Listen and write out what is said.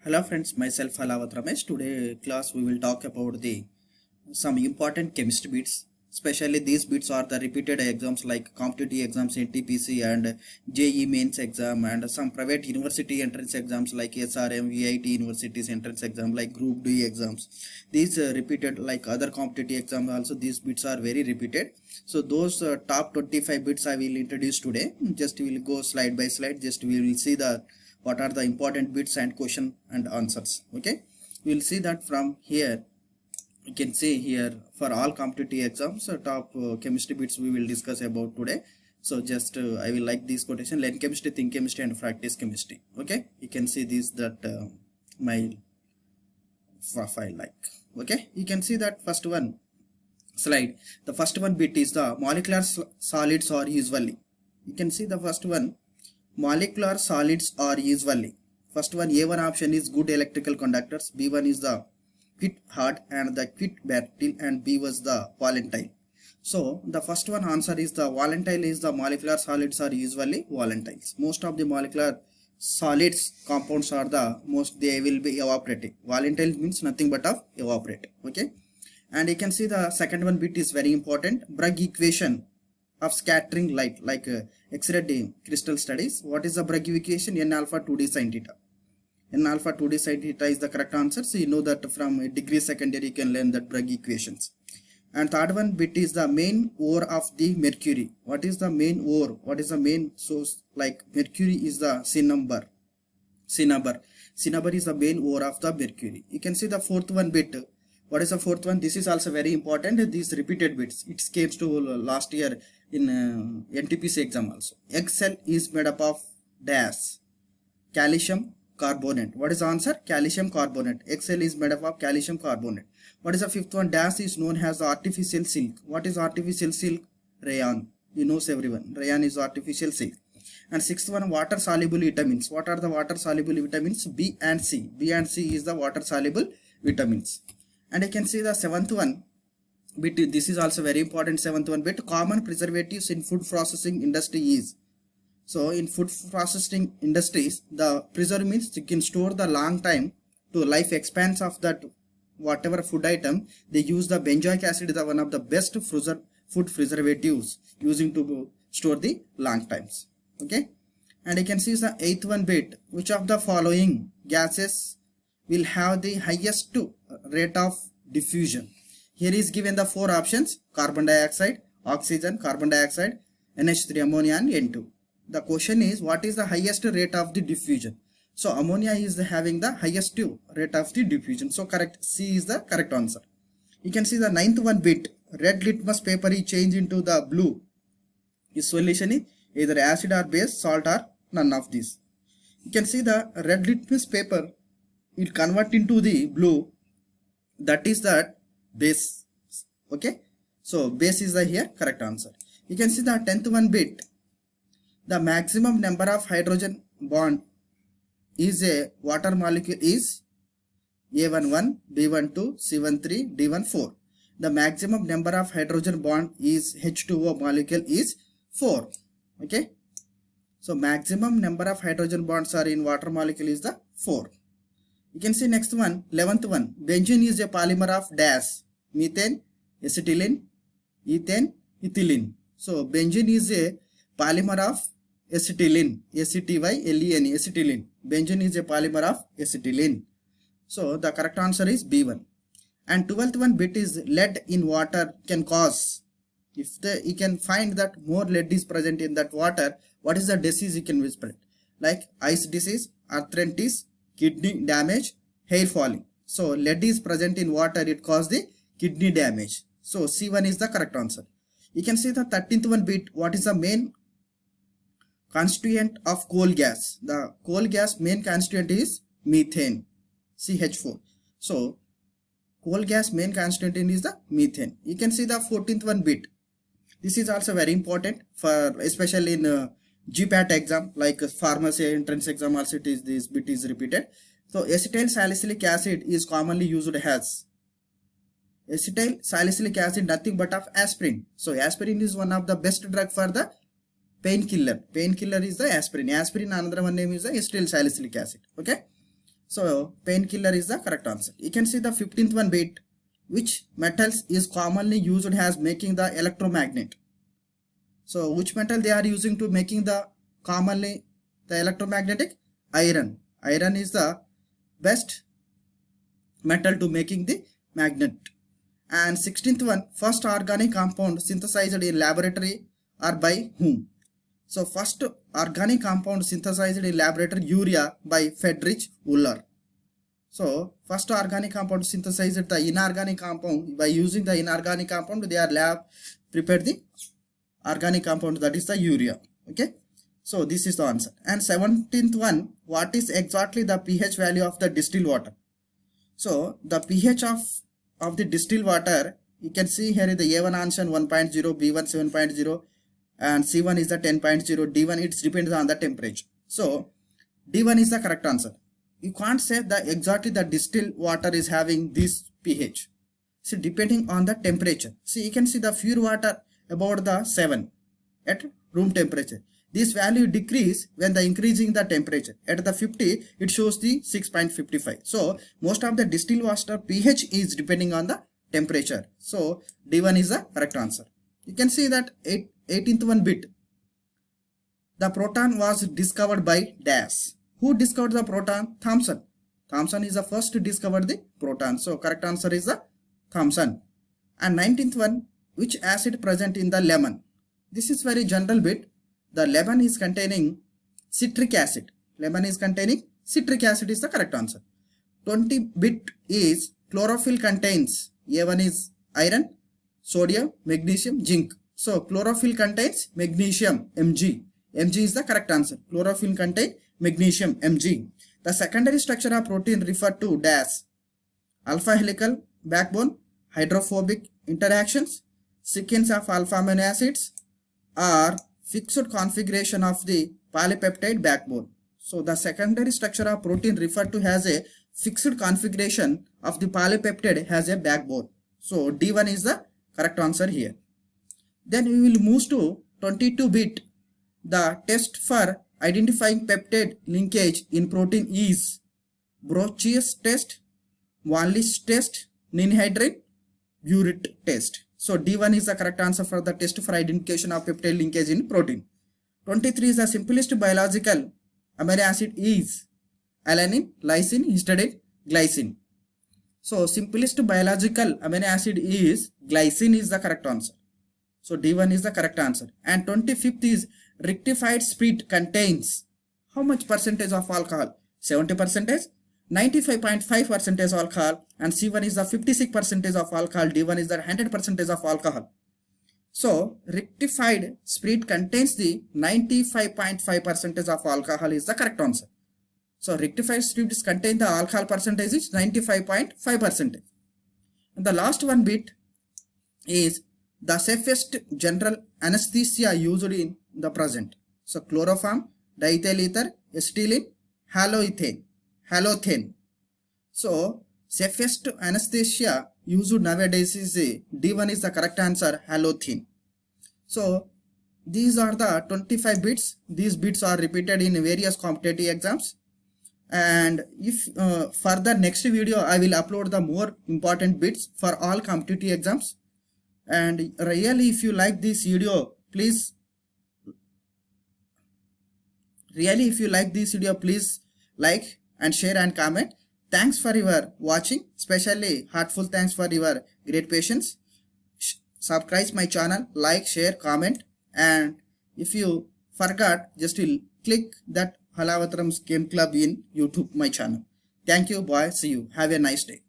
Hello friends, myself Halavat Ramesh. Today class we will talk about the some important chemistry bits. Especially these bits are the repeated exams like competitive exams, NTPC and JE mains exam, and some private university entrance exams like SRM, VIT universities entrance exam like Group D exams. These repeated like other competitive exam also. These bits are very repeated. So those top 25 bits I will introduce today. Just we will go slide by slide. Just we will see the what are the important bits and question and answers. Okay, we will see that from here. You can see here for all competitive exams top chemistry bits we will discuss about today. So just I will like this quotation: learn chemistry, think chemistry and practice chemistry. Okay, you can see this that my file like. Okay, you can see that first one slide. The first one bit is the molecular solids are usually. You can see the first one, molecular solids are usually. First one, A1 option is good electrical conductors, B1 is the quit hard and the quit brittle, and B was the volatile. So the first one answer is the volatile is the molecular solids are usually volatiles. Most of the molecular solids compounds are the most they will be evaporating. Volatile means nothing but of evaporate. Okay, and you can see the second one bit is very important. Bragg equation of scattering light like X-ray crystal studies. What is the Bragg equation? N alpha 2d sin theta. N alpha 2d sin theta is the correct answer. So you know that from degree secondary you can learn that Bragg equations. And third one bit is the main ore of the mercury. What is the main ore? What is the main source? Like mercury is the cinnabar. Cinnabar is the main ore of the mercury. You can see the fourth one bit. What is the fourth one? This is also very important. These repeated bits. It came to last year in NTPC exam also. Egg cell is made up of dash calcium carbonate. What is the answer? Calcium carbonate. Egg cell is made up of calcium carbonate. What is the fifth one? Dash is known as the artificial silk. What is artificial silk? Rayon. You know everyone. Rayon is artificial silk. And sixth one, water soluble vitamins. What are the water soluble vitamins? B and C. B and C is the water soluble vitamins. And you can see the seventh one bit. This is also very important. Seventh one bit, common preservatives in food processing industry is. So in food processing industries, the preserve means you can store the long time to life expanse of that whatever food item. They use the benzoic acid, the one of the best food preservatives using to store the long times. Okay, and you can see the eighth one bit, which of the following gases will have the highest rate of diffusion? Here is given the four options: carbon dioxide, oxygen, carbon dioxide, NH3, ammonia and N2. The question is, what is the highest rate of the diffusion? So ammonia is having the highest rate of the diffusion. So correct, C is the correct answer. You can see the ninth one bit, red litmus paper is changed into the blue. Its solution is either acid or base, salt or none of these. You can see the red litmus paper will convert into the blue. That is that base. Okay, so base is the here correct answer. You can see the 10th one bit, the maximum number of hydrogen bond is a water molecule is A11, B12, C13, D14. The maximum number of hydrogen bond is H2O molecule is 4. Okay, so maximum number of hydrogen bonds are in water molecule is the 4. You can see next one, 11th one, benzene is a polymer of dash, methane, acetylene, ethane, ethylene. So benzene is a polymer of acetylene, acetylene, acetylene. Benzene is a polymer of acetylene. So the correct answer is B1. And 12th one bit is lead in water can cause. If you can find that more lead is present in that water, what is the disease you can whisper it? Like ice disease, arthritis, kidney damage, hair falling. So lead is present in water, it causes the kidney damage. So C1 is the correct answer. You can see the 13th one bit, what is the main constituent of coal gas? The coal gas main constituent is methane, CH4. So coal gas main constituent is the methane. You can see the 14th one bit. This is also very important for especially in GPAT exam, like pharmacy entrance exam also it is, this bit is repeated. So acetyl salicylic acid is commonly used as. Acetyl salicylic acid nothing but of aspirin. So aspirin is one of the best drug for the painkiller. Painkiller is the aspirin. Aspirin, another one name is the acetyl salicylic acid. Okay. So painkiller is the correct answer. You can see the 15th one bit. Which metals is commonly used as making the electromagnet? So which metal they are using to making the commonly the electromagnetic? Iron. Iron is the best metal to making the magnet. And 16th one, first organic compound synthesized in laboratory or by whom? So first organic compound synthesized in laboratory, urea, by Friedrich Wöhler. So first organic compound synthesized the inorganic compound. By using the inorganic compound, they are lab prepared the organic compound, that is the urea. Okay, so this is the answer. And 17th one, what is exactly the pH value of the distilled water? So the pH of the distilled water, you can see here is the A1 answer 1.0, B1 7.0, and C1 is the 10.0, D1 it depends on the temperature. So D1 is the correct answer. You can't say that exactly the distilled water is having this pH. See, depending on the temperature. See, you can see the pure water about the 7 at room temperature. This value decrease when the increasing the temperature. At the 50, it shows the 6.55. So most of the distilled water pH is depending on the temperature. So D1 is the correct answer. You can see that 18th one bit. The proton was discovered by dash. Who discovered the proton? Thomson. Thomson is the first to discover the proton. So correct answer is the Thomson. And 19th one, which acid present in the lemon? This is very general bit. The lemon is containing citric acid. Lemon is containing citric acid is the correct answer. 20 bit is chlorophyll contains. A1 is iron, sodium, magnesium, zinc. So chlorophyll contains magnesium, Mg. Mg is the correct answer. Chlorophyll contains magnesium, Mg. The secondary structure of protein referred to dash. Alpha helical backbone, hydrophobic interactions, sequence of alpha amino acids, or fixed configuration of the polypeptide backbone. So the secondary structure of protein referred to as a fixed configuration of the polypeptide has a backbone. So D1 is the correct answer here. Then we will move to 22 bit. The test for identifying peptide linkage in protein is Brocchius test, Van List test, Ninhydrin, Burette test. So D1 is the correct answer for the test for identification of peptide linkage in protein. 23 is the simplest biological amino acid is alanine, lysine, histidine, glycine. So simplest biological amino acid is glycine is the correct answer. So D1 is the correct answer. And 25th is rectified spirit contains how much percentage of alcohol? 70%, 95.5% alcohol, and C1 is the 56% of alcohol, D1 is the 100% of alcohol. So rectified spirit contains the 95.5% of alcohol is the correct answer. So rectified spirits contain the alcohol percentage is 95.5%. And the last one bit is the safest general anesthesia used in the present. So chloroform, diethyl ether, acetylene, halothane. So safest anesthesia used nowadays is D1 is the correct answer, halothane. So these are the 25 bits. These bits are repeated in various competitive exams. And if further next video I will upload the more important bits for all competitive exams. And really if you like this video, please like and share and comment. Thanks for your watching. Especially heartful thanks for your great patience. Subscribe my channel, like, share, comment, and if you forgot, just click that Halavataram's Game Club in YouTube my channel. Thank you, bye, see you. Have a nice day.